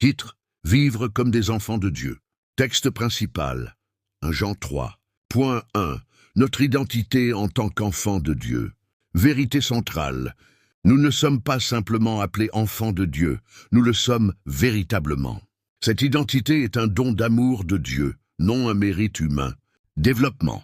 Titre: Vivre comme des enfants de Dieu. Texte principal: 1 Jean 3. Point 1. Notre identité en tant qu'enfants de Dieu. Vérité centrale: nous ne sommes pas simplement appelés enfants de Dieu, nous le sommes véritablement. Cette identité est un don d'amour de Dieu, non un mérite humain. Développement: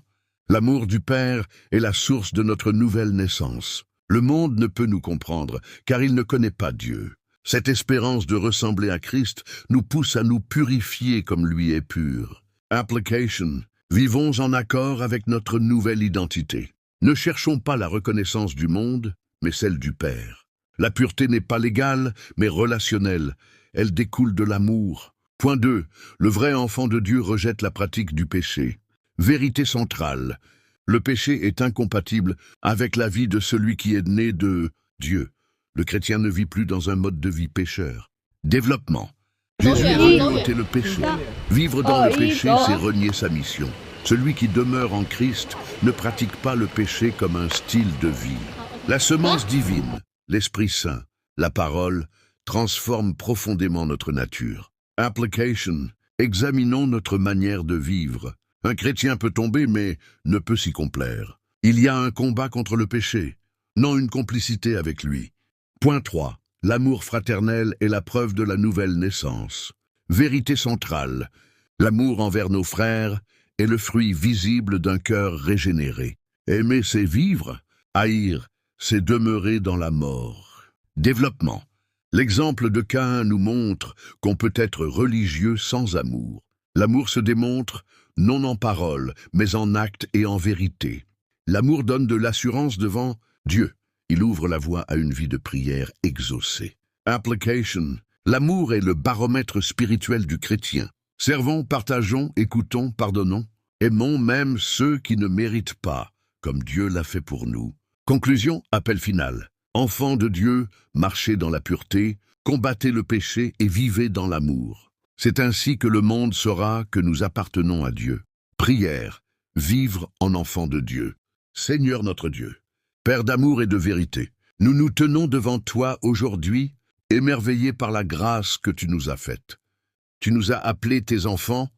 l'amour du Père est la source de notre nouvelle naissance. Le monde ne peut nous comprendre, car il ne connaît pas Dieu. Cette espérance de ressembler à Christ nous pousse à nous purifier comme lui est pur. Application: vivons en accord avec notre nouvelle identité. Ne cherchons pas la reconnaissance du monde, mais celle du Père. La pureté n'est pas légale, mais relationnelle. Elle découle de l'amour. Point 2. Le vrai enfant de Dieu rejette la pratique du péché. Vérité centrale: le péché est incompatible avec la vie de celui qui est né de Dieu. Le chrétien ne vit plus dans un mode de vie pécheur. Développement: Jésus a rejeté le péché. Vivre dans le péché, c'est renier sa mission. Celui qui demeure en Christ ne pratique pas le péché comme un style de vie. La semence divine, l'Esprit Saint, la parole, transforme profondément notre nature. Application: examinons notre manière de vivre. Un chrétien peut tomber, mais ne peut s'y complaire. Il y a un combat contre le péché, non une complicité avec lui. Point 3. L'amour fraternel est la preuve de la nouvelle naissance. Vérité centrale: l'amour envers nos frères est le fruit visible d'un cœur régénéré. Aimer, c'est vivre. Haïr, c'est demeurer dans la mort. Développement: l'exemple de Caïn nous montre qu'on peut être religieux sans amour. L'amour se démontre non en parole, mais en acte et en vérité. L'amour donne de l'assurance devant Dieu. Il ouvre la voie à une vie de prière exaucée. Application: l'amour est le baromètre spirituel du chrétien. Servons, partageons, écoutons, pardonnons. Aimons même ceux qui ne méritent pas, comme Dieu l'a fait pour nous. Conclusion, appel final. Enfants de Dieu, marchez dans la pureté, combattez le péché et vivez dans l'amour. C'est ainsi que le monde saura que nous appartenons à Dieu. Prière: vivre en enfants de Dieu. Seigneur notre Dieu, Père d'amour et de vérité, nous nous tenons devant toi aujourd'hui, émerveillés par la grâce que tu nous as faite. Tu nous as appelés tes enfants,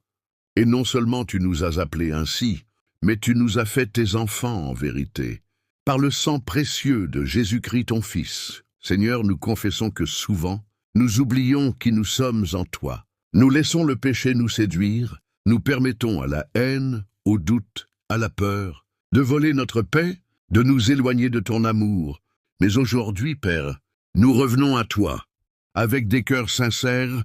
et non seulement tu nous as appelés ainsi, mais tu nous as fait tes enfants en vérité. Par le sang précieux de Jésus-Christ ton Fils, Seigneur, nous confessons que souvent, nous oublions qui nous sommes en toi. Nous laissons le péché nous séduire, nous permettons à la haine, au doute, à la peur, de voler notre paix, de nous éloigner de ton amour. Mais aujourd'hui, Père, nous revenons à toi, avec des cœurs sincères,